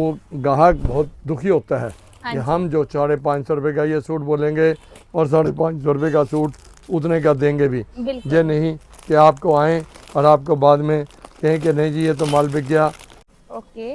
वो ग्राहक बहुत दुखी होता है हाँ कि जी। हम जो 550 रुपये का ये सूट बोलेंगे और 550 रुपये का सूट उतने का देंगे भी। बिल्कुल। ये नहीं कि आपको आएँ और आपको बाद में कहें कि नहीं जी ये तो माल बिक गया। ओके।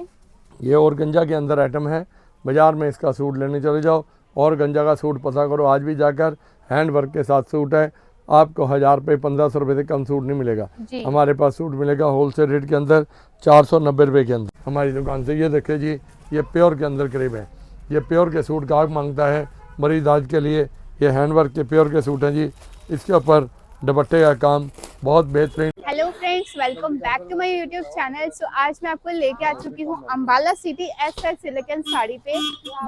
ये ऑर्गेंजा के अंदर आइटम है, बाज़ार में इसका सूट लेने चले जाओ। ऑर्गेंजा का सूट पता करो आज भी जाकर, हैंड वर्क के साथ सूट है। आपको 1000 रुपये 1500 रुपये से कम सूट नहीं मिलेगा। जी। हमारे पास सूट मिलेगा होलसेल रेट के अंदर 490 रुपये के अंदर हमारी दुकान से। ये देखिए जी, ये प्योर के अंदर करीब है। ये प्योर के सूट गाहक मांगता है मरीज आज के लिए। ये हैंड वर्क के प्योर के सूट हैं जी। इसके ऊपर दुपट्टे का काम बहुत बेहतरीन। Hello friends, welcome back to my YouTube channel. So आज मैं आपको लेके आ चुकी हूँ Ambala city SS silk and sari पे,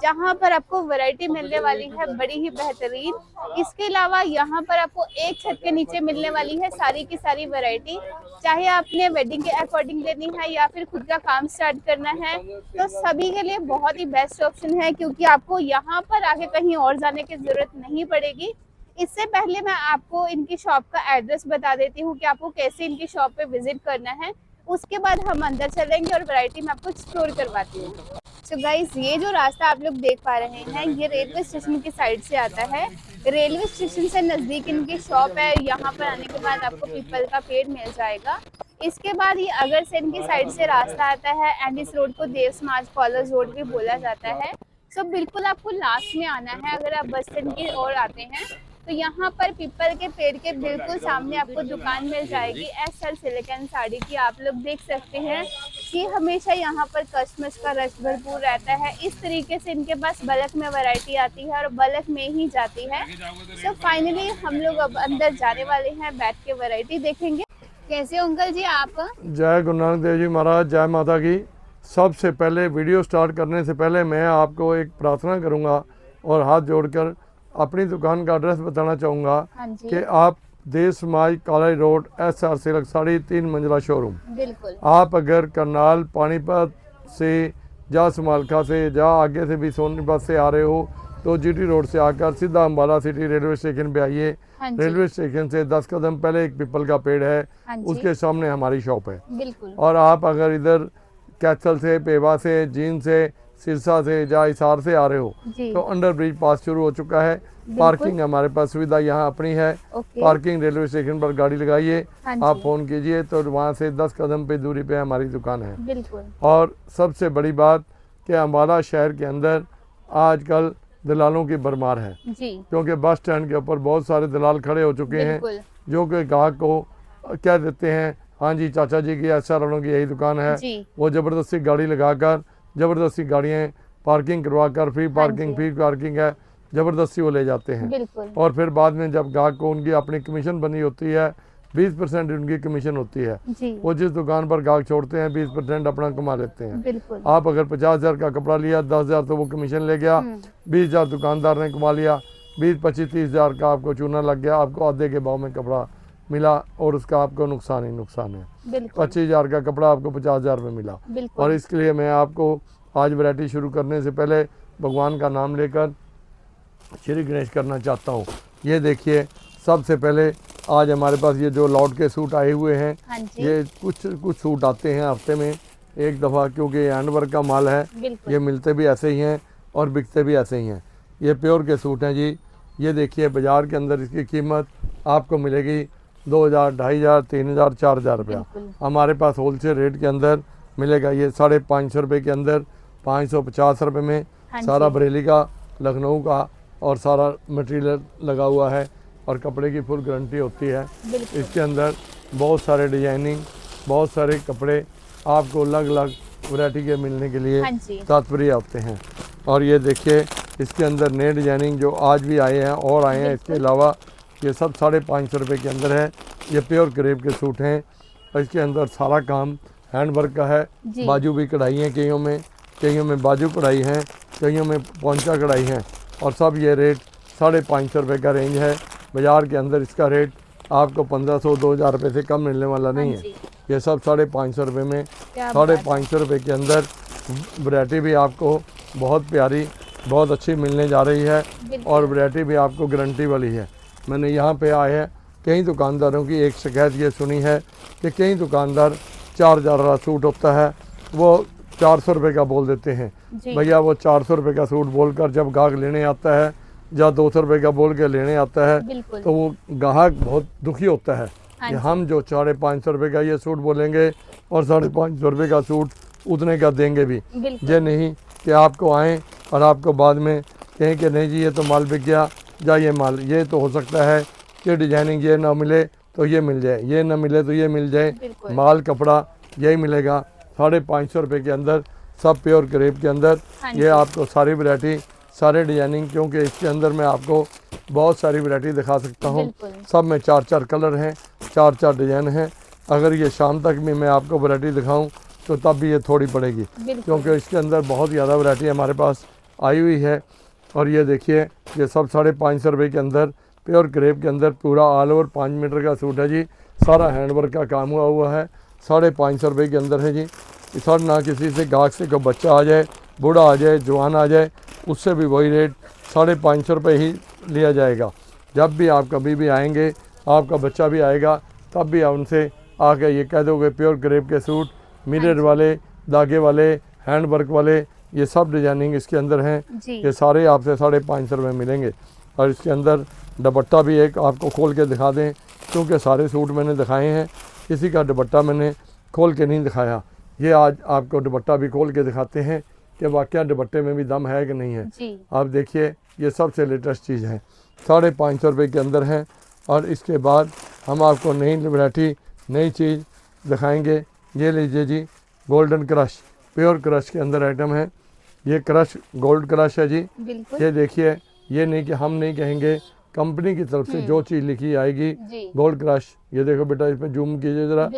जहाँ पर आपको वैरायटी मिलने वाली है बड़ी ही बेहतरीन। इसके अलावा यहाँ पर आपको एक छत के नीचे मिलने वाली है सारी की सारी वैरायटी। चाहे आपने वेडिंग के अकॉर्डिंग लेनी है या फिर खुद का काम स्टार्ट करना है, तो सभी के लिए बहुत ही बेस्ट ऑप्शन है, क्योंकि आपको यहाँ पर आके कहीं और जाने की जरूरत नहीं पड़ेगी। इससे पहले मैं आपको इनकी शॉप का एड्रेस बता देती हूँ कि आपको कैसे इनकी शॉप पे विजिट करना है। उसके बाद हम अंदर चलेंगे और वैरायटी में आपको एक्सप्लोर करवाती हूँ। तो गाइस, ये जो रास्ता आप लोग देख पा रहे हैं, ये रेलवे स्टेशन की साइड से आता है। रेलवे स्टेशन से नजदीक इनकी शॉप है। यहाँ पर आने के बाद आपको पीपल का पेड़ मिल जाएगा। इसके बाद ये अगर से इनकी साइड से रास्ता आता है एंड इस रोड को देव समाज कॉलेज रोड भी बोला जाता है। तो बिल्कुल आपको लास्ट में आना है। अगर आप बस स्टैंड की ओर आते हैं तो यहाँ पर पीपल के पेड़ के बिल्कुल सामने आपको दुकान मिल जाएगी एसएस सिल्क एंड साड़ी की। आप लोग देख सकते हैं कि हमेशा यहाँ पर कस्टमर्स का रश भरपूर रहता है। इस तरीके से इनके पास बल्क में वैरायटी आती है और बल्क में ही जाती है। सो फाइनली हम लोग अब अंदर जाने वाले हैं, बैठ के वैरायटी देखेंगे। कैसे हो अंकल जी आप? जय गुरु नानक देव जी महाराज, जय माता की। सबसे पहले वीडियो स्टार्ट करने से पहले मैं आपको एक प्रार्थना करूंगा और हाथ जोड़कर अपनी दुकान का एड्रेस बताना चाहूँगा कि आप देव समाज college road SR silk sari 3 मंजिला शोरूम। बिल्कुल। आप अगर करनाल पानीपत से या समालखा से या आगे से भी सोनीपत से आ रहे हो तो जीटी रोड से आकर सीधा अम्बाला सिटी रेलवे स्टेशन पे आइए। रेलवे स्टेशन से 10 कदम पहले एक पीपल का पेड़ है, उसके सामने हमारी शॉप है। बिल्कुल। और आप अगर इधर कैथल से, पेवा से, जींद से, सिरसा से या हिसार से आ रहे हो तो अंडर ब्रिज पास शुरू हो चुका है। पार्किंग हमारे पास सुविधा यहाँ अपनी है। पार्किंग रेलवे स्टेशन पर गाड़ी लगाइए, आप फोन कीजिए तो वहाँ से 10 कदम पे दूरी पे हमारी दुकान है। बिल्कुल। और सबसे बड़ी बात कि अम्बाला शहर के अंदर आजकल दलालों की भरमार है, क्योंकि बस स्टैंड के ऊपर बहुत सारे दलाल खड़े हो चुके हैं जो कि ग्राहक को कह देते हैं हाँ जी चाचा जी की ऐसा वालों की यही दुकान है। वो ज़बरदस्ती गाड़ी लगाकर ज़बरदस्ती गाड़ियाँ पार्किंग करवा कर फ्री पार्किंग है, ज़बरदस्ती वो ले जाते हैं। और फिर बाद में जब ग्राहक को उनकी अपनी कमीशन बनी होती है, 20% उनकी कमीशन होती है, वो जिस दुकान पर ग्राहक छोड़ते हैं 20% अपना कमा लेते हैं। आप अगर 50,000 का कपड़ा लिया, 10,000 तो वो कमीशन ले गया, 20,000 दुकानदार ने कमा लिया, 20, 25, 30,000 का आपको चूना लग गया, आपको आधे के भाव में कपड़ा मिला और उसका आपको नुकसान ही नुकसान है। 25,000 का कपड़ा आपको 50,000 में मिला। और इसके लिए मैं आपको आज वैरायटी शुरू करने से पहले भगवान का नाम लेकर श्री गणेश करना चाहता हूँ। ये देखिए, सबसे पहले आज हमारे पास ये जो लॉट के सूट आए हुए हैं, ये कुछ सूट आते हैं हफ्ते में एक दफ़ा, क्योंकि ये हैंड वर्क का माल है। ये मिलते भी ऐसे ही हैं और बिकते भी ऐसे ही हैं। ये प्योर के सूट हैं जी। ये देखिए, बाज़ार के अंदर इसकी कीमत आपको मिलेगी 2,000, 2,500, 3,000, 4,000 रुपया। हमारे पास होलसेल रेट के अंदर मिलेगा ये 550 रुपये के अंदर, 550 रुपये में सारा बरेली का, लखनऊ का और सारा मटेरियल लगा हुआ है और कपड़े की फुल गारंटी होती है। इसके अंदर बहुत सारे डिजाइनिंग, बहुत सारे कपड़े आपको अलग अलग वैरायटी के मिलने के लिए तात्पर्य होते हैं। और ये देखिए, इसके अंदर नए डिजाइनिंग जो आज भी आए हैं और आए हैं, इसके अलावा ये सब 550 रुपये के अंदर है। ये प्योर करेब के सूट हैं और इसके अंदर सारा काम हैंड वर्क का है। बाजू भी कढ़ाई हैं, कईयों में बाजू कढ़ाई हैं, कईयों में पोंचा कढ़ाई हैं। और सब ये रेट 550 रुपये का रेंज है। बाज़ार के अंदर इसका रेट आपको 1500, 2,000 रुपये से कम मिलने वाला नहीं है। ये सब 550 रुपये में, 550 रुपये के अंदर वैरायटी भी आपको बहुत प्यारी, बहुत अच्छी मिलने जा रही है और वैरायटी भी आपको गारंटी वाली है। मैंने यहाँ पे आए हैं कई दुकानदारों की एक शिकायत ये सुनी है कि कई दुकानदार 4,000 वाला सूट होता है वो 400 रुपये का बोल देते हैं। भैया वो 400 रुपये का सूट बोलकर जब ग्राहक लेने आता है या 200 रुपये का बोल के लेने आता है तो वो ग्राहक बहुत दुखी होता है कि हम जो 550 रुपये का ये सूट बोलेंगे और 550 रुपये का सूट उतने का देंगे भी। ये नहीं कि आपको आएँ और आपको बाद में कहें कि नहीं जी ये तो माल बिक गया या ये माल, ये तो हो सकता है कि डिजाइनिंग ये ना मिले तो ये मिल जाए, ये ना मिले तो ये मिल जाए, माल कपड़ा यही मिलेगा 550 रुपये के अंदर, सब प्योर क्रेप के अंदर। ये आपको सारी वैरायटी सारे डिजाइनिंग, क्योंकि इसके अंदर मैं आपको बहुत सारी वैरायटी दिखा सकता हूँ। सब में 4-4 कलर हैं, 4-4 डिजाइन हैं। अगर ये शाम तक भी मैं आपको वैरायटी दिखाऊँ तो तब भी ये थोड़ी पड़ेगी, क्योंकि इसके अंदर बहुत ज़्यादा वैरायटी हमारे पास आई हुई है। और ये देखिए ये सब 550 रुपये के अंदर प्योर क्रेप के अंदर पूरा ऑल ओवर 5 मीटर का सूट है जी। सारा हैंडवर्क का काम हुआ है, 550 रुपये के अंदर है जी। सर ना किसी से गाहक से कोई बच्चा आ जाए, बूढ़ा आ जाए, जवान आ जाए, उससे भी वही रेट 550 रुपये ही लिया जाएगा। जब भी आप कभी भी आएंगे, आपका बच्चा भी आएगा, तब भी आप उनसे आके ये कह दोगे प्योर क्रेप के सूट, मिरर वाले, धागे वाले, हैंडवर्क वाले, ये सब डिजाइनिंग इसके अंदर हैं। ये सारे आपसे 550 रुपये मिलेंगे। और इसके अंदर दुपट्टा भी एक आपको खोल के दिखा दें, क्योंकि सारे सूट मैंने दिखाए हैं, किसी का दुपट्टा मैंने खोल के नहीं दिखाया। ये आज आपको दुपट्टा भी खोल के दिखाते हैं कि वाकया दुपट्टे में भी दम है कि नहीं है। आप देखिए ये सबसे लेटेस्ट चीज़ है, 550 रुपये के अंदर है। और इसके बाद हम आपको नई वैरायटी, नई चीज़ दिखाएंगे। ये लीजिए जी, गोल्डन क्रश, प्योर क्रश के अंदर आइटम है। ये क्रश गोल्ड क्रश है जी। ये देखिए, ये नहीं कि हम नहीं कहेंगे, कंपनी की तरफ से जो चीज़ लिखी आएगी गोल्ड क्रश। ये देखो बेटा, इस पर जूम कीजिए ज़रा,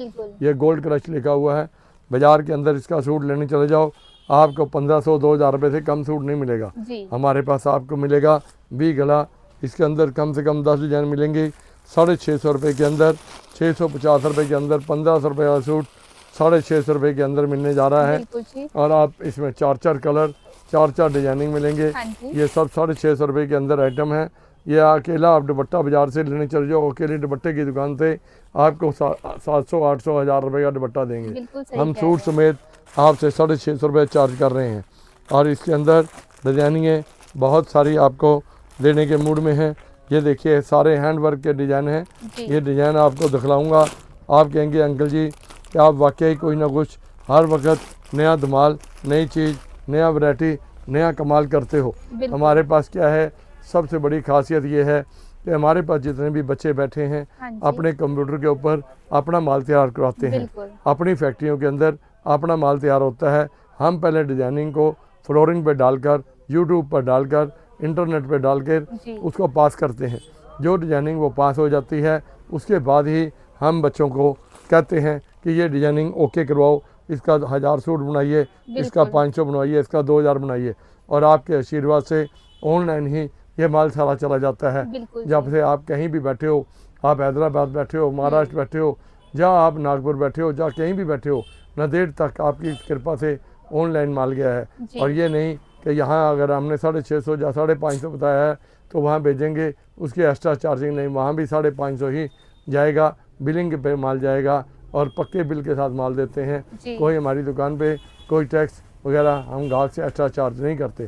ये गोल्ड क्रश लिखा हुआ है। बाज़ार के अंदर इसका सूट लेने चले जाओ, आपको 1500-2000 रुपये से कम सूट नहीं मिलेगा। हमारे पास आपको मिलेगा 20 गला, इसके अंदर कम से कम 10 डिजाइन मिलेंगे। 650 रुपये के अंदर, 650 रुपये के अंदर 1500 रुपये का सूट 650 रुपये के अंदर मिलने जा रहा है। और आप इसमें 4-4 कलर, 4-4 डिजाइनिंग मिलेंगे। ये सब 650 रुपये के अंदर आइटम है। ये अकेला आप दुपट्टा बाज़ार से लेने चले जाओ, अकेले दुपट्टे की दुकान से आपको 700-800 हज़ार रुपये का दुपट्टा देंगे। हम सूट समेत आपसे 650 रुपये चार्ज कर रहे हैं। और इसके अंदर डिजाइनिंगें बहुत सारी आपको लेने के मूड में हैं। ये देखिए सारे हैंडवर्क के डिज़ाइन हैं। ये डिज़ाइन आपको दिखलाऊँगा, आप कहेंगे अंकल जी कि आप वाकई कोई ना कुछ हर वक्त नया धमाल, नई चीज़, नया वैरायटी, नया कमाल करते हो। हमारे पास क्या है, सबसे बड़ी खासियत ये है कि हमारे पास जितने भी बच्चे बैठे हैं अपने कंप्यूटर के ऊपर अपना माल तैयार करवाते हैं। अपनी फैक्ट्रियों के अंदर अपना माल तैयार होता है। हम पहले डिजाइनिंग को फ्लोरिंग पर डालकर, यूट्यूब पर डालकर, इंटरनेट पर डालकर उसको पास करते हैं। जो डिजाइनिंग वो पास हो जाती है, उसके बाद ही हम बच्चों को कहते हैं कि ये डिजाइनिंग ओके करवाओ, इसका 1000 सूट बनाइए, इसका 500 बनवाइए, इसका 2000 बनाइए। और आपके आशीर्वाद से ऑनलाइन ही ये माल सारा चला जाता है। जब से आप कहीं भी बैठे हो, आप हैदराबाद बैठे हो, महाराष्ट्र बैठे हो, जहाँ आप नागपुर बैठे हो, जहाँ कहीं भी बैठे हो, नांदेड़ तक आपकी कृपा से ऑनलाइन माल गया है। और ये नहीं कि यहाँ अगर हमने 650 या 550 बताया है तो वहाँ भेजेंगे, उसकी एक्स्ट्रा चार्जिंग नहीं, वहाँ भी 550 ही जाएगा, बिलिंग पे माल जाएगा और पक्के बिल के साथ माल देते हैं। कोई हमारी दुकान पे कोई टैक्स वगैरह हम ग्राहक से एक्स्ट्रा चार्ज नहीं करते।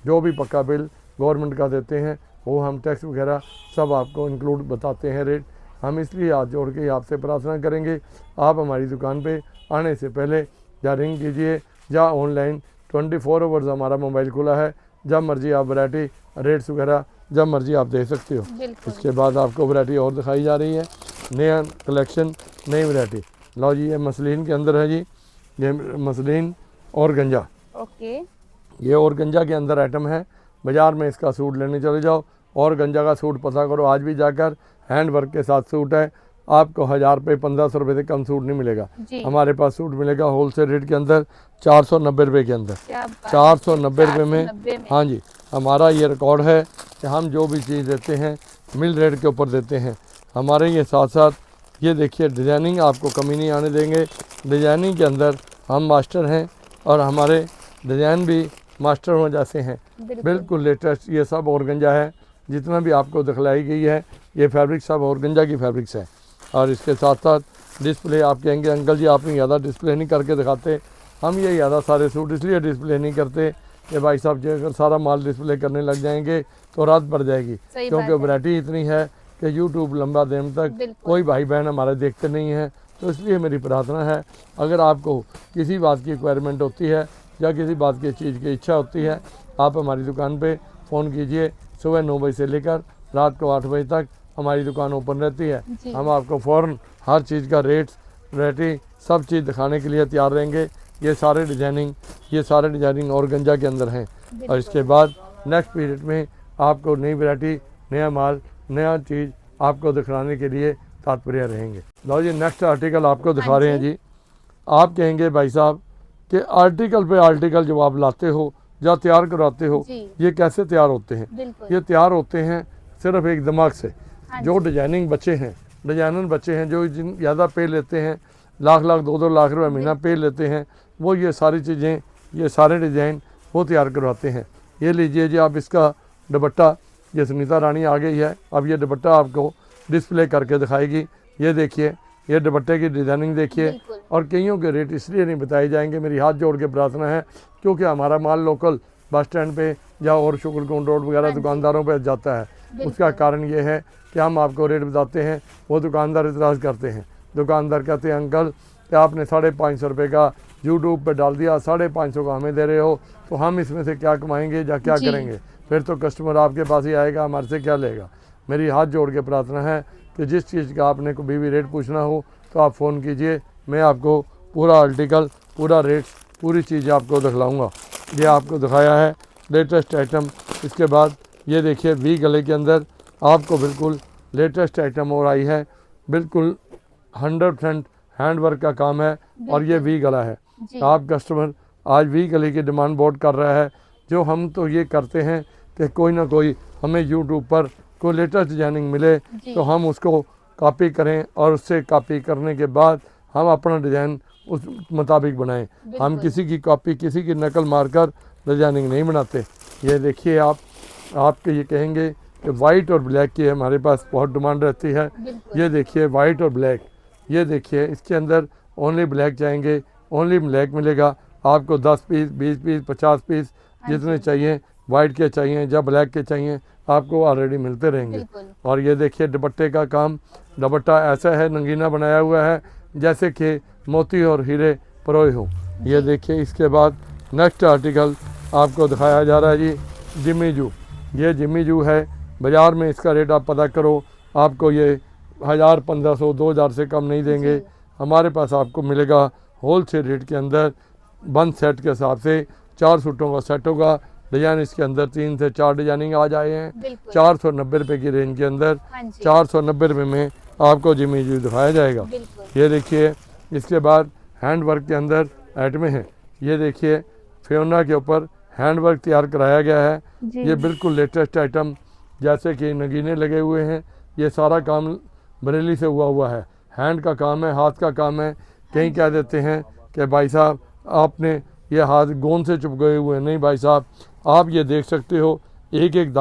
जो भी पक्का बिल गवर्नमेंट का देते हैं वो हम टैक्स वगैरह सब आपको इंक्लूड बताते हैं रेट। हम इसलिए हाथ जोड़ के आपसे प्रार्थना करेंगे, आप हमारी दुकान पे आने से पहले या रिंग कीजिए या ऑनलाइन 24 आवर्स हमारा मोबाइल खुला है, जब मर्जी आप वैरायटी, रेट्स वगैरह जब मर्जी आप दे सकते हो। इसके बाद आपको वैरायटी और दिखाई जा रही है, नया कलेक्शन, नई वैरायटी। लो जी, ये मसलिन के अंदर है जी, ये मसलिन और गंजा। ये और गंजा के अंदर आइटम है। बाज़ार में इसका सूट लेने चले जाओ और गंजा का सूट पता करो आज भी जाकर, हैंड वर्क के साथ सूट है। आपको 1000 रुपये 1500 रुपये से कम सूट नहीं मिलेगा। हमारे पास सूट मिलेगा होलसेल रेट के अंदर 490 रुपये के अंदर, 490 रुपये में। हाँ जी, हमारा ये रिकॉर्ड है कि हम जो भी चीज़ देते हैं मिल रेट के ऊपर देते हैं। हमारे ये साथ साथ ये देखिए डिज़ाइनिंग आपको कमी नहीं आने देंगे। डिज़ाइनिंग के अंदर हम मास्टर हैं और हमारे डिज़ाइन भी मास्टर हो जैसे हैं, बिल्कुल लेटेस्ट। ये सब ऑर्गेंजा है, जितना भी आपको दिखलाई गई है ये फैब्रिक सब ऑर्गेंजा की फैब्रिक्स है। और इसके साथ साथ डिस्प्ले, आप कहेंगे अंकल जी आपने ज़्यादा डिस्प्ले नहीं करके दिखाते, हम ये ज़्यादा सारे सूट इसलिए डिस्प्ले नहीं करते कि भाई साहब जो अगर सारा माल डिस्प्ले करने लग जाएंगे तो रात पड़ जाएगी, क्योंकि वैरायटी इतनी है कि यूट्यूब लंबा दिन तक कोई भाई बहन हमारे देखते नहीं है। तो इसलिए मेरी प्रार्थना है, अगर आपको किसी बात की रिक्वायरमेंट होती है या किसी बात की चीज़ की इच्छा होती है, आप हमारी दुकान पे फ़ोन कीजिए। सुबह 9 बजे से लेकर रात को 8 बजे तक हमारी दुकान ओपन रहती है। हम आपको फ़ौरन हर चीज़ का रेट वैरायटी सब चीज़ दिखाने के लिए तैयार रहेंगे। ये सारे डिजाइनिंग और गंजा के अंदर हैं। और इसके बाद नेक्स्ट पीरियड में आपको नई वैरायटी, नया माल, नया चीज़ आपको दिखाने के लिए तात्पर्य रहेंगे। लो जी, नेक्स्ट आर्टिकल आपको दिखा रहे हैं जी। आप कहेंगे भाई साहब कि आर्टिकल पे आर्टिकल जब आप लाते हो या तैयार कराते हो, ये कैसे तैयार होते हैं? ये तैयार होते हैं सिर्फ एक दिमाग से। जो डिजाइनिंग बच्चे हैं, डिजाइनर बच्चे हैं, जो जिन ज़्यादा पे लेते हैं, लाख 2-2 लाख रुपए महीना पे लेते हैं, वो ये सारी चीज़ें, ये सारे डिज़ाइन वो तैयार करवाते हैं। ये लीजिए जी आप इसका दुपट्टा, ये सुनीता रानी आ गई है। अब ये दुपट्टा आपको डिस्प्ले करके दिखाएगी। ये देखिए, ये दुपट्टे की डिज़ाइनिंग देखिए। और कईयों के रेट इसलिए नहीं बताए जाएंगे, मेरी हाथ जोड़ के प्रार्थना है, क्योंकि हमारा माल लोकल बस स्टैंड पे या और शुक्लकुंड रोड वगैरह दुकानदारों पे जाता है। उसका कारण ये है कि हम आपको रेट बताते हैं, वो दुकानदार इतराज़ करते हैं। दुकानदार कहते हैं अंकल कि आपने 550 रुपये का यूट्यूब पे डाल दिया, 550 का हमें दे रहे हो, तो हम इसमें से क्या कमाएंगे या क्या करेंगे? फिर तो कस्टमर आपके पास ही आएगा, हमारे से क्या लेगा? मेरी हाथ जोड़ के प्रार्थना है कि जिस चीज़ का आपने कभी भी रेट पूछना हो तो आप फ़ोन कीजिए, मैं आपको पूरा आर्टिकल, पूरा रेट, पूरी चीज़ आपको दिखलाऊँगा। ये आपको दिखाया है लेटेस्ट आइटम। इसके बाद ये देखिए वी गले के अंदर आपको बिल्कुल लेटेस्ट आइटम और आई है, बिल्कुल 100% हैंड वर्क का काम है। और ये वी गला है। आप कस्टमर आज वी गले की डिमांड बहुत कर रहा है। जो हम तो ये करते हैं कि कोई ना कोई हमें यूट्यूब पर कोई लेटेस्ट डिजाइनिंग मिले तो हम उसको कॉपी करें, और उससे कॉपी करने के बाद हम अपना डिज़ाइन उस मुताबिक बनाएं। हम किसी की कॉपी, किसी की नकल मारकर डिजाइनिंग नहीं बनाते। ये देखिए आपके ये कहेंगे कि वाइट और ब्लैक की हमारे पास बहुत डिमांड रहती है। ये देखिए वाइट और ब्लैक, ये देखिए इसके अंदर ओनली ब्लैक चाहेंगे, ओनली ब्लैक मिलेगा आपको। 10 पीस, 20 पीस, 50 पीस जितने चाहिए, वाइट के चाहिए या ब्लैक के चाहिए, आपको ऑलरेडी मिलते रहेंगे। और ये देखिए दुपट्टे का काम, दुपट्टा ऐसा है नंगीना बनाया हुआ है जैसे कि मोती और हीरे परोए हों। ये देखिए इसके बाद नेक्स्ट आर्टिकल आपको दिखाया जा रहा है जी, जिम्मी जू। ये जिम्मी जू है, बाज़ार में इसका रेट आप पता करो, आपको ये 1000, 1500, 2000 से कम नहीं देंगे। हमारे पास आपको मिलेगा होल सेल रेट के अंदर, बंद सेट के हिसाब से 4 सूटों का सेट होगा। डिजाइन इसके अंदर 3 से 4 डिजाइनिंग आ जाए हैं। 490 रुपये की रेंज के अंदर 490 रुपये में आपको जिम्मी जू दिखाया जाएगा। ये देखिए इसके बाद हैंड वर्क के अंदर आइटमें हैं। ये देखिए फियोना के ऊपर हैंड वर्क तैयार कराया गया है। ये बिल्कुल लेटेस्ट आइटम, जैसे कि नगीने लगे हुए हैं। ये सारा काम बरेली से हुआ है, हैंड का काम है, हाथ का काम है। कहीं कह देते हैं कि भाई साहब आपने ये हाथ गोंद से चुप गए हुए हैं। नहीं भाई साहब, आप ये देख सकते हो एक एक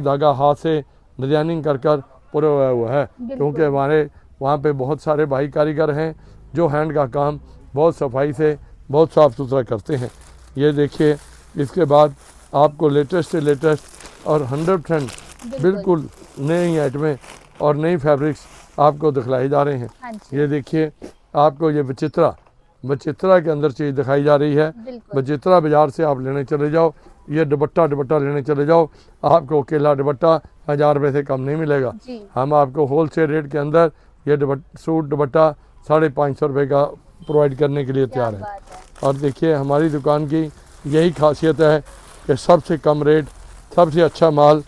धागा हाथ से डिजाइनिंग कर पुरा हुआ है, क्योंकि हमारे वहाँ पे बहुत सारे भाई कारीगर हैं जो हैंड का काम बहुत सफाई से, बहुत साफ़ सुथरा करते हैं। ये देखिए इसके बाद आपको लेटेस्ट से लेटेस्ट और 100% बिल्कुल नई आइटमें और नई फैब्रिक्स आपको दिखलाई जा रहे हैं। ये देखिए आपको ये बचित्रा के अंदर चीज़ दिखाई जा रही है। बचित्रा बाज़ार से आप लेने चले जाओ, ये दुपट्टा लेने चले जाओ, आपको अकेला दुपट्टा 1000 रुपये से कम नहीं मिलेगा। हम आपको होल सेल रेट के अंदर ये सूट दुपट्टा 550 रुपये का प्रोवाइड करने के लिए तैयार है। और देखिए हमारी दुकान की यही खासियत है कि सबसे कम रेट, सबसे अच्छा माल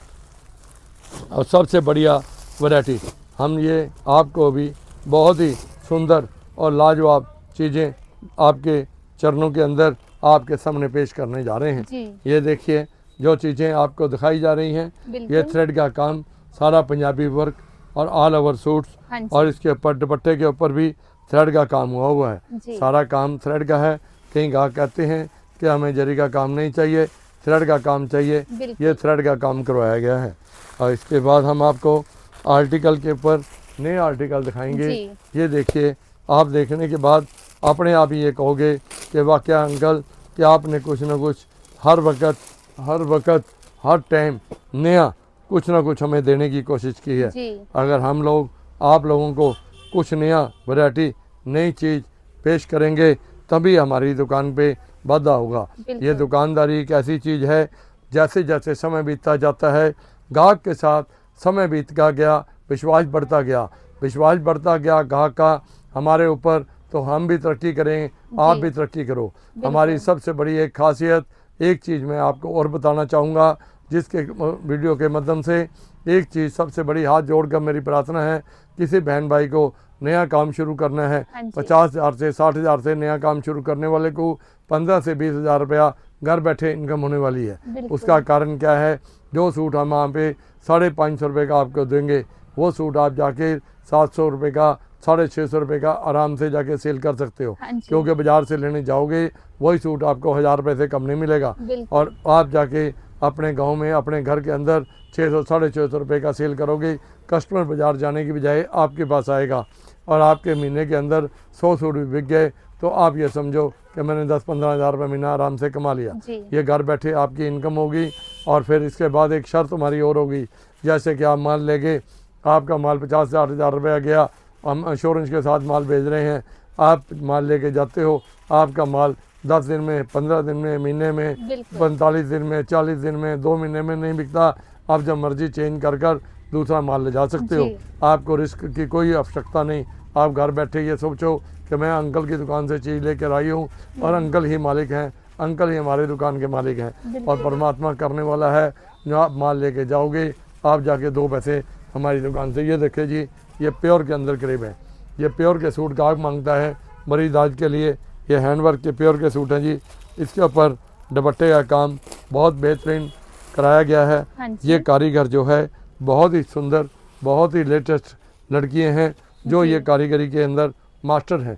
और सबसे बढ़िया वैरायटी। हम ये आपको भी बहुत ही सुंदर और लाजवाब चीज़ें आपके चरणों के अंदर आपके सामने पेश करने जा रहे हैं। ये देखिए जो चीज़ें आपको दिखाई जा रही हैं, ये थ्रेड का काम, सारा पंजाबी वर्क और ऑल ओवर सूट्स, और इसके ऊपर दुपट्टे के ऊपर भी थ्रेड का काम हुआ है। सारा काम थ्रेड का है। कहीं गाहक कहते हैं कि हमें जरी का काम नहीं चाहिए, थ्रेड का काम चाहिए, ये थ्रेड का काम करवाया गया है। और इसके बाद हम आपको आर्टिकल के ऊपर नए आर्टिकल दिखाएंगे। ये देखिए, आप देखने के बाद अपने आप ही ये कहोगे कि वाकया अंकल कि आपने कुछ ना कुछ हर वक्त हर टाइम नया कुछ ना कुछ हमें देने की कोशिश की है। अगर हम लोग आप लोगों को कुछ नया वैरायटी नई चीज़ पेश करेंगे तभी हमारी दुकान पे वाधा होगा। ये दुकानदारी एक ऐसी चीज़ है, जैसे जैसे समय बीतता जाता है ग्राहक के साथ समय बीतता गया, विश्वास बढ़ता गया ग्राहक का हमारे ऊपर, तो हम भी तरक्की करें, आप भी तरक्की करो। हमारी सबसे बड़ी एक खासियत, एक चीज़ मैं आपको और बताना चाहूँगा, जिसके वीडियो के माध्यम से एक चीज़ सबसे बड़ी हाथ जोड़कर मेरी प्रार्थना है, किसी बहन भाई को नया काम शुरू करना है, 50,000 से 60,000 से नया काम शुरू करने वाले को 15 से 20,000 रुपया घर बैठे इनकम होने वाली है। उसका कारण क्या है? जो सूट हम वहाँ पे 550 रुपये का आपको देंगे, वो सूट आप जाके 700 रुपये का 650 रुपये का आराम से जाके सेल कर सकते हो, क्योंकि बाज़ार से लेने जाओगे वही सूट आपको 1000 रुपये से कम नहीं मिलेगा। और आप जाके अपने गांव में अपने घर के अंदर 600 650 रुपये का सेल करोगे, कस्टमर बाज़ार जाने की बजाय आपके पास आएगा और आपके महीने के अंदर 100 सूट भी बिक गए तो आप ये समझो कि मैंने 10-15 हज़ार रुपये महीना आराम से कमा लिया। ये घर बैठे आपकी इनकम होगी। और फिर इसके बाद एक शर्त हमारी और होगी, जैसे कि आप माल लेंगे, आपका माल 50,000 रुपया गया, हम इंश्योरेंस के साथ माल भेज रहे हैं, आप माल लेके जाते हो, आपका माल 10 दिन में, 15 दिन में, महीने में, 45 दिन में, 40 दिन में, 2 महीने में नहीं बिकता, आप जब मर्जी चेंज कर दूसरा माल ले जा सकते हो। आपको रिस्क की कोई आवश्यकता नहीं। आप घर बैठे ये सोचो कि मैं अंकल की दुकान से चीज़ लेकर आई हूँ और अंकल ही मालिक हैं, अंकल ही हमारे दुकान के मालिक हैं और परमात्मा करने वाला है। जो आप माल लेके जाओगे, आप जाके 2 पैसे हमारी दुकान से। ये देखिए जी, ये प्योर के अंदर करीब है, ये प्योर के सूट गाहक मांगता है मरीज आज के लिए। ये हैंडवर्क के प्योर के सूट हैं जी। इसके ऊपर दुपट्टे का काम बहुत बेहतरीन कराया गया है। ये कारीगर जो है बहुत ही सुंदर, बहुत ही लेटेस्ट लड़कियां हैं जो ये कारीगरी के अंदर मास्टर हैं।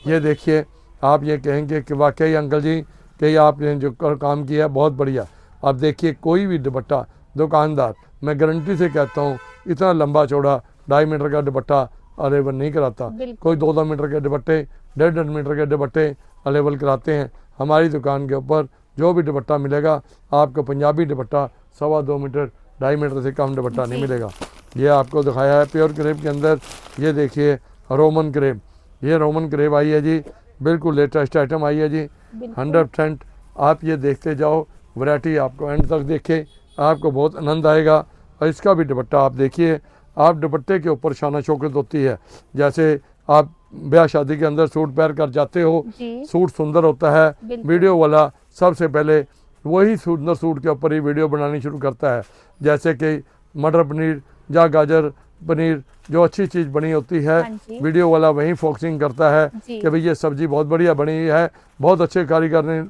ये देखिए, आप ये कहेंगे कि वाकई अंकल जी कि आपने जो काम किया है बहुत बढ़िया। आप देखिए, कोई भी दुपट्टा दुकानदार, मैं गारंटी से कहता हूँ, इतना लंबा चौड़ा 2.5 मीटर का दुपट्टा अवेलेबल नहीं कराता। कोई 2-2 मीटर के दुपट्टे, 1.5 मीटर के दुपट्टे अवेलेबल कराते हैं। हमारी दुकान के ऊपर जो भी दुपट्टा मिलेगा आपको पंजाबी दुपट्टा 2.25 मीटर, 2.5 मीटर से कम दुपट्टा नहीं मिलेगा। ये आपको दिखाया है प्योर क्रेप के अंदर। ये देखिए रोमन क्रेप, ये रोमन क्रेप आई है जी, बिल्कुल लेटेस्ट आइटम आई है जी, 100%। आप ये देखते जाओ, वैरायटी आपको एंड तक देखे, आपको बहुत आनंद आएगा। और इसका भी दुपट्टा आप देखिए, आप दुपट्टे के ऊपर शाना शौकत होती है। जैसे आप ब्याह शादी के अंदर सूट पहन कर जाते हो, सूट सुंदर होता है, वीडियो वाला सबसे पहले वही सुंदर सूट के ऊपर ही वीडियो बनानी शुरू करता है। जैसे कि मटर पनीर या गाजर पनीर, जो अच्छी चीज़ बनी होती है, वीडियो वाला वही फोकसिंग करता है कि भाई ये सब्जी बहुत बढ़िया बनी है, बहुत अच्छे कारीगर ने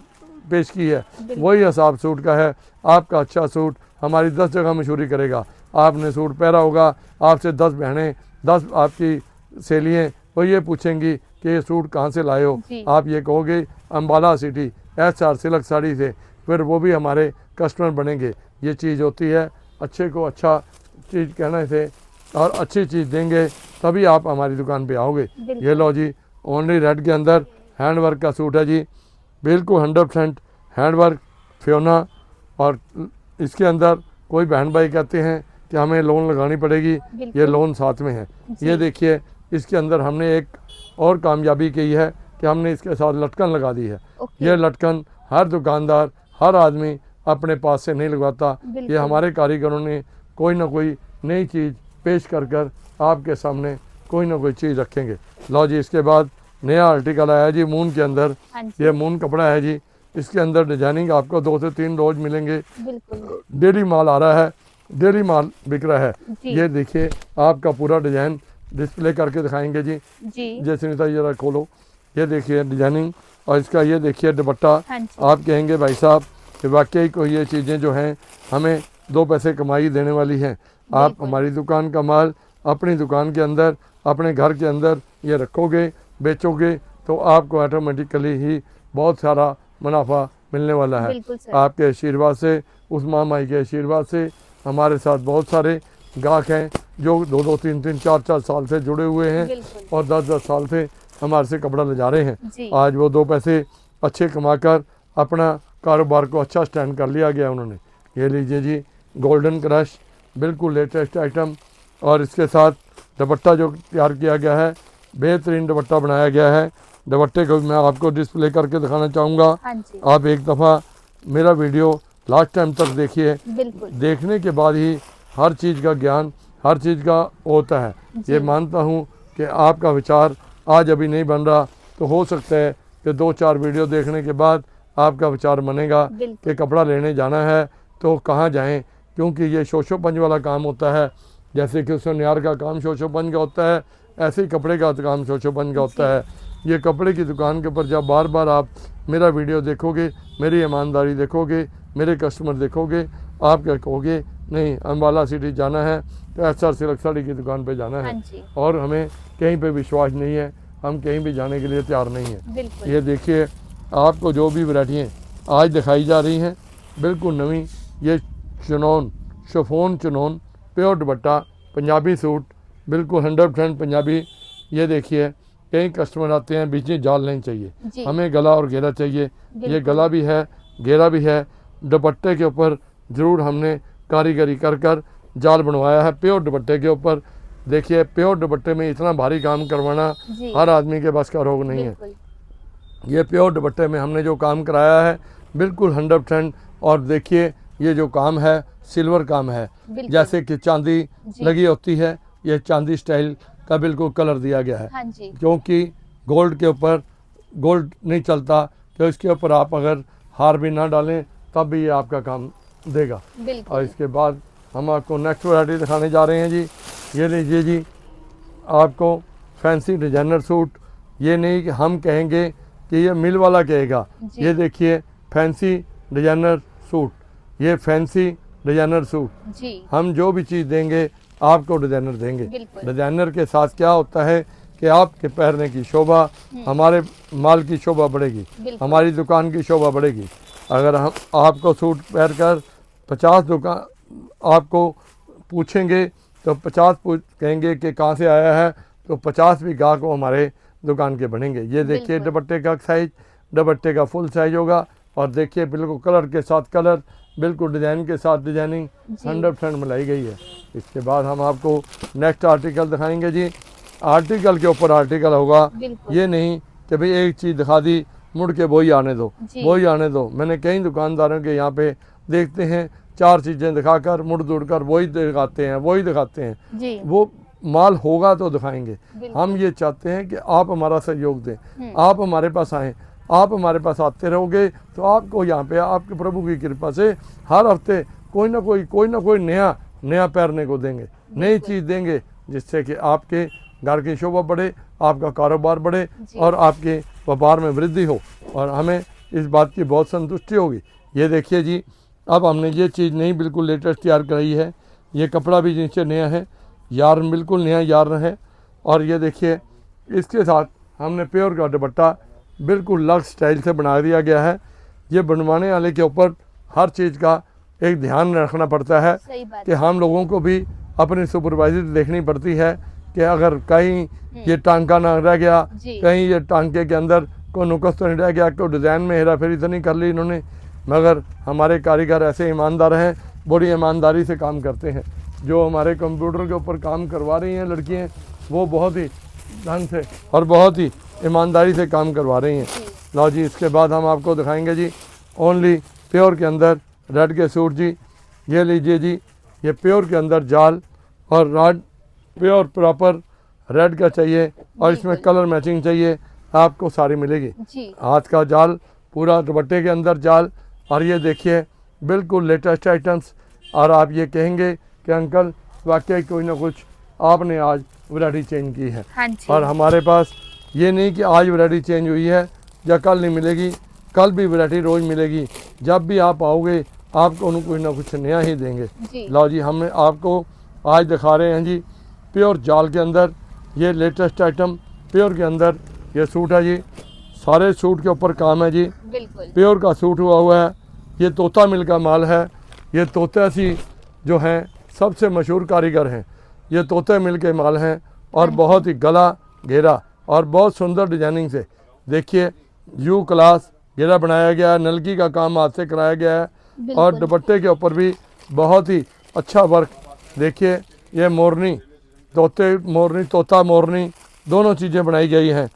पेश की है। वही हिसाब सूट का है। आपका अच्छा सूट हमारी 10 जगह मशहूरी करेगा। आपने सूट पहना होगा, आपसे 10 बहनें, 10 आपकी सहेलियाँ वो ये पूछेंगी कि ये सूट कहाँ से लाए हो। आप ये कहोगे Ambala city SR silk sari से, फिर वो भी हमारे कस्टमर बनेंगे। ये चीज़ होती है, अच्छे को अच्छा चीज़ कहने से और अच्छी चीज़ देंगे तभी आप हमारी दुकान पे आओगे। ये लो जी, ओनली रेड के अंदर हैंडवर्क का सूट है जी, बिल्कुल 100% हैंडवर्क फियोना। और इसके अंदर कोई बहन भाई कहते हैं कि हमें लोन लगानी पड़ेगी, ये लोन साथ में है। ये देखिए, इसके अंदर हमने एक और कामयाबी की है कि हमने इसके साथ लटकन लगा दी है। ये लटकन हर दुकानदार, हर आदमी अपने पास से नहीं लगवाता। ये हमारे कारीगरों ने कोई ना कोई नई चीज़ पेश कर आपके सामने कोई ना कोई चीज़ रखेंगे। लो जी, इसके बाद नया आर्टिकल आया जी मून के अंदर। ये मून कपड़ा है जी, इसके अंदर डिजाइनिंग आपको 2 से 3 रोज मिलेंगे। डेली माल आ रहा है, डेली माल बिक रहा है। ये देखिए, आपका पूरा डिजाइन डिस्प्ले करके दिखाएंगे जी। जैसे नहीं था, जरा खोलो, ये देखिए डिजाइनिंग। और इसका ये देखिए दुपट्टा। आप कहेंगे भाई साहब कि वाकई को ये चीज़ें जो हैं हमें 2 पैसे कमाई देने वाली हैं। आप हमारी दुकान का माल अपनी दुकान के अंदर, अपने घर के अंदर ये रखोगे, बेचोगे, तो आपको ऑटोमेटिकली ही बहुत सारा मुनाफा मिलने वाला है। आपके आशीर्वाद से, उस माई के आशीर्वाद से हमारे साथ बहुत सारे गाहक हैं जो 2-2, 3-3, 4-4 साल से जुड़े हुए हैं और 10-10 साल से हमारे से कपड़ा ले जा रहे हैं। जी। आज वो 2 पैसे अच्छे कमाकर अपना कारोबार को अच्छा स्टैंड कर लिया गया उन्होंने। ये लीजिए जी गोल्डन क्रश, बिल्कुल लेटेस्ट आइटम, और इसके साथ दुपट्टा जो तैयार किया गया है, बेहतरीन दुपट्टा बनाया गया है। दुपट्टे को मैं आपको डिस्प्ले करके दिखाना चाहूँगा। हाँ जी। आप एक दफ़ा मेरा वीडियो लास्ट टाइम तक देखिए, बिल्कुल। देखने के बाद ही हर चीज़ का ज्ञान, हर चीज़ का होता है। ये मानता हूँ कि आपका विचार आज अभी नहीं बन रहा, तो हो सकता है कि 2-4 वीडियो देखने के बाद आपका विचार बनेगा कि कपड़ा लेने जाना है तो कहाँ जाएं, क्योंकि ये शोशोपंज वाला काम होता है। जैसे कि सुनियार का काम शोशोपंज का होता है, ऐसे ही कपड़े का काम शोशोपंज का होता है। ये कपड़े की दुकान के ऊपर जब बार बार आप मेरा वीडियो देखोगे, मेरी ईमानदारी देखोगे, मेरे कस्टमर देखोगे, आप क्या कहोगे, नहीं अम्बाला सिटी जाना है तो एसआर सिल्क साड़ी की दुकान पे जाना है। और हमें कहीं पे विश्वास नहीं है, हम कहीं भी जाने के लिए तैयार नहीं हैं। ये देखिए आपको जो भी वैरायटियाँ आज दिखाई जा रही हैं बिल्कुल नवी। ये चुनौन, शिफॉन चुनौन, प्योर दुपट्टा, पंजाबी सूट, बिल्कुल 100% पंजाबी। ये देखिए कई कस्टमर आते हैं, बीच में जाल नहीं चाहिए, हमें गला और घेरा चाहिए। ये गला भी है, घेरा भी है। दुपट्टे के ऊपर ज़रूर हमने कारीगरी कर जाल बनवाया है प्योर दुपट्टे के ऊपर। देखिए प्योर दुपट्टे में इतना भारी काम करवाना हर आदमी के बस का रोग नहीं है। ये प्योर दुपट्टे में हमने जो काम कराया है बिल्कुल 100%। और देखिए ये जो काम है सिल्वर काम है, जैसे कि चांदी लगी होती है, ये चांदी स्टाइल का बिल्कुल कलर दिया गया है। क्योंकि गोल्ड के ऊपर गोल्ड नहीं चलता, तो इसके ऊपर आप अगर हार भी ना डालें तब भी ये आपका काम देगा। और इसके बाद हम आपको नेक्स्ट वैरायटी दिखाने जा रहे हैं जी। ये लीजिए जी आपको फैंसी डिजाइनर सूट। ये नहीं कि हम कहेंगे कि ये मिल वाला कहेगा, ये देखिए फैंसी डिजाइनर सूट, ये फैंसी डिजाइनर सूट। हम जो भी चीज़ देंगे आपको डिजाइनर देंगे। डिजाइनर के साथ क्या होता है कि आपके पहनने की शोभा, हमारे माल की शोभा बढ़ेगी, हमारी दुकान की शोभा बढ़ेगी। अगर हम आपको सूट पहन कर 50 दुकान आपको पूछेंगे तो 50 कहेंगे कि कहाँ से आया है, तो 50 भी गाहक को हमारे दुकान के बनेंगे। ये देखिए दुपट्टे का साइज, दुपट्टे का फुल साइज होगा। और देखिए बिल्कुल कलर के साथ कलर, बिल्कुल डिज़ाइन के साथ डिजाइनिंग 100% मिलाई गई है। इसके बाद हम आपको नेक्स्ट आर्टिकल दिखाएंगे जी। आर्टिकल के ऊपर आर्टिकल होगा, ये नहीं कि भाई एक चीज़ दिखा दी मुड़ के वही आने दो, वही आने दो। मैंने कई दुकानदारों के यहाँ पे देखते हैं 4 चीज़ें दिखाकर मुड़ दुड़ कर वही दिखाते हैं, वही दिखाते हैं। वो माल होगा तो दिखाएंगे। हम ये चाहते हैं कि आप हमारा सहयोग दें, आप हमारे पास आएँ। आप हमारे पास आते रहोगे तो आपको यहाँ पे आपके प्रभु की कृपा से हर हफ्ते कोई ना कोई नया पहनने को देंगे, नई चीज़ देंगे, जिससे कि आपके घर की शोभा बढ़े, आपका कारोबार बढ़े और आपके व्यापार में वृद्धि हो। और हमें इस बात की बहुत संतुष्टि होगी। ये देखिए जी अब हमने ये चीज़ नई बिल्कुल लेटेस्ट तैयार कराई है। ये कपड़ा भी नीचे नया है, यार्न बिल्कुल नया यार्न है। और ये देखिए इसके साथ हमने प्योर का दुपट्टा बिल्कुल लक्स स्टाइल से बना दिया गया है। ये बनवाने वाले के ऊपर हर चीज़ का एक ध्यान रखना पड़ता है कि हम लोगों को भी अपनी सुपरवाइजरी देखनी पड़ती है कि अगर कहीं ये टांका ना रह गया, कहीं ये टांके के अंदर कोई नुकस तो नहीं रह गया, कोई डिज़ाइन में हेरा फेरी तो नहीं कर ली इन्होंने। मगर हमारे कारीगर ऐसे ईमानदार हैं, बड़ी ईमानदारी से काम करते हैं। जो हमारे कंप्यूटर के ऊपर काम करवा रही हैं लड़कियाँ, वो बहुत ही ढंग से और बहुत ही ईमानदारी से काम करवा रही हैं। लो जी इसके बाद हम आपको दिखाएंगे जी ओनली प्योर के अंदर रेड के सूट जी। ये लीजिए जी, ये प्योर के अंदर जाल और राड प्योर प्रॉपर रेड का चाहिए और इसमें कलर मैचिंग चाहिए, आपको सारी मिलेगी। हाथ का जाल पूरा दुपट्टे के अंदर जाल। और ये देखिए बिल्कुल लेटेस्ट आइटम्स। और आप ये कहेंगे कि अंकल वाकई कोई ना कुछ आपने आज वैरायटी चेंज की है। और हमारे पास ये नहीं कि आज वैरायटी चेंज हुई है या कल नहीं मिलेगी, कल भी वैरायटी रोज़ मिलेगी। जब भी आप आओगे आपको कुछ ना कुछ नया ही देंगे। लो जी हमने आपको आज दिखा रहे हैं जी प्योर जाल के अंदर ये लेटेस्ट आइटम प्योर के अंदर ये सूट है जी। सारे सूट के ऊपर काम है जी, प्योर का सूट हुआ है। ये तोता मिल का माल है। ये तोता सी जो हैं सबसे मशहूर कारीगर हैं, ये तोते मिल के माल हैं। और बहुत ही गला घेरा और बहुत सुंदर डिजाइनिंग से। देखिए यू क्लास घेरा बनाया गया है, नलकी का काम हाथ से कराया गया है और दुपट्टे के ऊपर भी बहुत ही अच्छा वर्क। देखिए ये मोरनी तोता मोरनी दोनों चीज़ें बनाई गई हैं,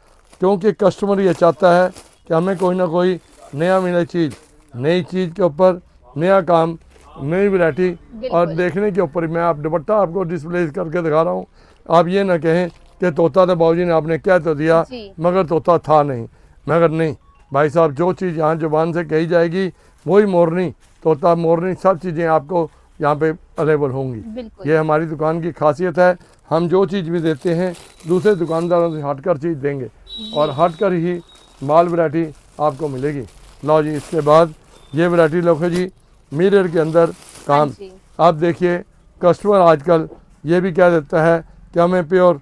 क्योंकि कस्टमर ये चाहता है कि हमें कोई ना कोई नया मिले चीज़, नई चीज़ के ऊपर नया काम, नई वैरायटी। और देखने के ऊपर मैं आप दुपट्टा आपको डिस्प्ले करके दिखा रहा हूँ, आप ये ना कहें कि तोता तो बाबूजी ने आपने कह तो दिया मगर तोता था नहीं। मगर नहीं भाई साहब, जो चीज़ यहाँ जुबान से कही जाएगी वही मोरनी तोता मोरनी सब चीज़ें आपको यहाँ पे अवेलेबल होंगी। ये हमारी दुकान की खासियत है, हम जो चीज़ भी देते हैं दूसरे दुकानदारों से हटकर चीज़ देंगे और हटकर ही माल वैरायटी आपको मिलेगी। लो जी, इसके बाद ये वैरायटी लो जी, मिरर के अंदर काम। आप देखिए कस्टमर आजकल ये भी कह देता है कि हमें प्योर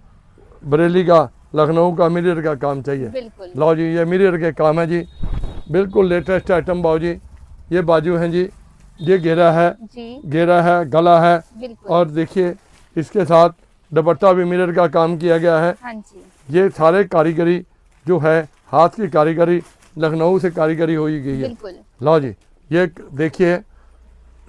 बरेली का लखनऊ का मिरर का काम चाहिए। लो जी, ये मिरर के काम है जी, बिल्कुल लेटेस्ट आइटम बाबू जी। ये बाजू हैं जी, ये घेरा है, गला है और देखिए इसके साथ दुपट्टा भी मिरर का काम किया गया है। ये सारे कारीगरी जो है हाथ की कारीगरी लखनऊ से कारीगरी हुई गई है। लो जी, ये देखिए,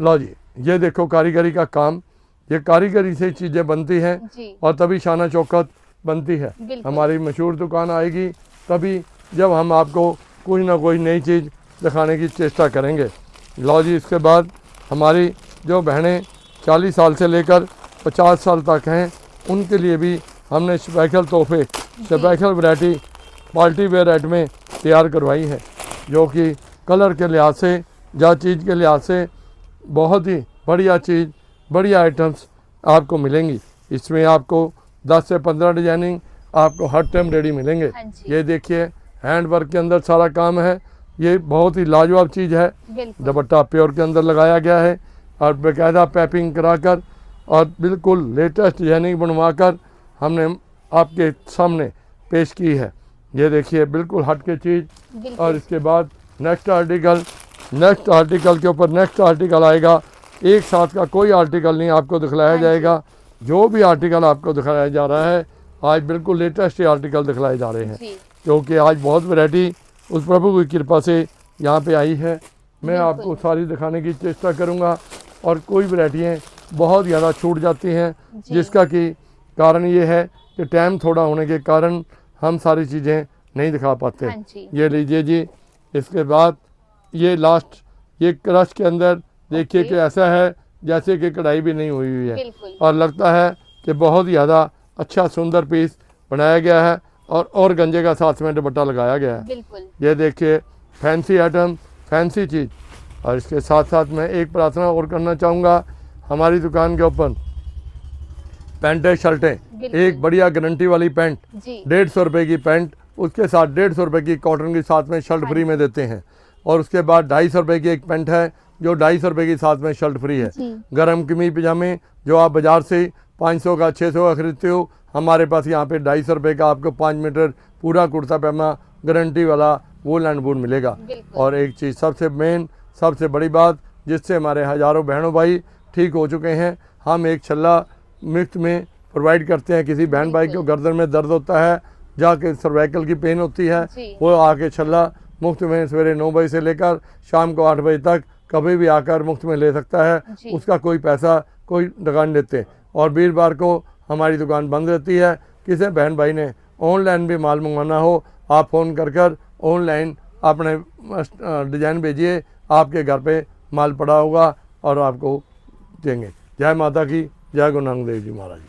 लो जी ये देखो कारीगरी का काम, ये कारीगरी से चीज़ें बनती हैं और तभी शाना चौकत बनती है। हमारी मशहूर दुकान आएगी तभी जब हम आपको कोई ना कोई नई चीज़ दिखाने की चेष्टा करेंगे। लो जी, इसके बाद हमारी जो बहनें 40 साल से लेकर 50 साल तक हैं उनके लिए भी हमने स्पेशल तोहफे, स्पेशल वैरायटी पार्टी वेयर आइटमें तैयार करवाई है, जो कि कलर के लिहाज से या चीज़ के लिहाज से बहुत ही बढ़िया चीज़, बढ़िया आइटम्स आपको मिलेंगी। इसमें आपको 10 से 15 डिजाइनिंग आपको हर टाइम रेडी मिलेंगे। ये देखिए हैंड वर्क के अंदर सारा काम है, ये बहुत ही लाजवाब चीज़ है। दुपट्टा प्योर के अंदर लगाया गया है और बाकायदा पैकिंग कराकर और बिल्कुल लेटेस्ट डिजाइनिंग बनवाकर हमने आपके सामने पेश की है। ये देखिए बिल्कुल हट के चीज़। और इसके बाद नेक्स्ट आर्टिकल के ऊपर नेक्स्ट आर्टिकल आएगा। एक साथ का कोई आर्टिकल नहीं आपको दिखलाया जाएगा। जो भी आर्टिकल आपको दिखाया जा रहा है आज बिल्कुल लेटेस्ट आर्टिकल दिखलाए जा रहे हैं, क्योंकि आज बहुत वैरायटी उस प्रभु की कृपा से यहाँ पे आई है। मैं आपको सारी दिखाने की चेष्टा करूँगा और कोई वैरायटियाँ बहुत ज़्यादा छूट जाती हैं, जिसका कि कारण ये है कि टाइम थोड़ा होने के कारण हम सारी चीज़ें नहीं दिखा पाते। ये लीजिए जी, इसके बाद ये लास्ट ये क्रश के अंदर देखिए कि ऐसा है जैसे कि कढ़ाई भी नहीं हुई है और लगता है कि बहुत ज़्यादा अच्छा सुंदर पीस बनाया गया है और गंजे का साथ में दुपट्टा लगाया गया है। ये देखिए फैंसी आइटम, फैंसी चीज़। और इसके साथ साथ मैं एक प्रार्थना और करना चाहूँगा, हमारी दुकान के ऊपर पैंटें शर्टें, एक बढ़िया गारंटी वाली पैंट 150 रुपये की पैंट, उसके साथ 150 रुपये की कॉटन के साथ में शर्ट फ्री में देते हैं। और उसके बाद 250 रुपये की एक पैंट है जो 250 रुपये के साथ में शर्ट फ्री है। गरम कमीज पजामे जो आप बाज़ार से 500 का 600 का खरीदते हो, हमारे पास यहाँ पे 250 रुपये का आपको 5 मीटर पूरा कुर्ता पैजामा गारंटी वाला वूल एंड वूल मिलेगा। और एक चीज़ सबसे मेन, सबसे बड़ी बात जिससे हमारे हज़ारों बहनों भाई ठीक हो चुके हैं, हम एक छल्ला मुफ्त में प्रोवाइड करते हैं। किसी बहन भाई को गर्दन में दर्द होता है, जाके सर्वाइकल की पेन होती है, वो आके छल्ला मुफ्त में सवेरे 9 बजे से लेकर शाम को 8 बजे तक कभी भी आकर मुफ्त में ले सकता है। उसका कोई पैसा कोई दुकान लेते। और वीरवार को हमारी दुकान बंद रहती है। किसी बहन भाई ने ऑनलाइन भी माल मंगवाना हो, आप फ़ोन कर ऑनलाइन अपने डिज़ाइन भेजिए, आपके घर पे माल पड़ा होगा और आपको देंगे। जय माता की, जय गुरु नानक देव जी महाराज।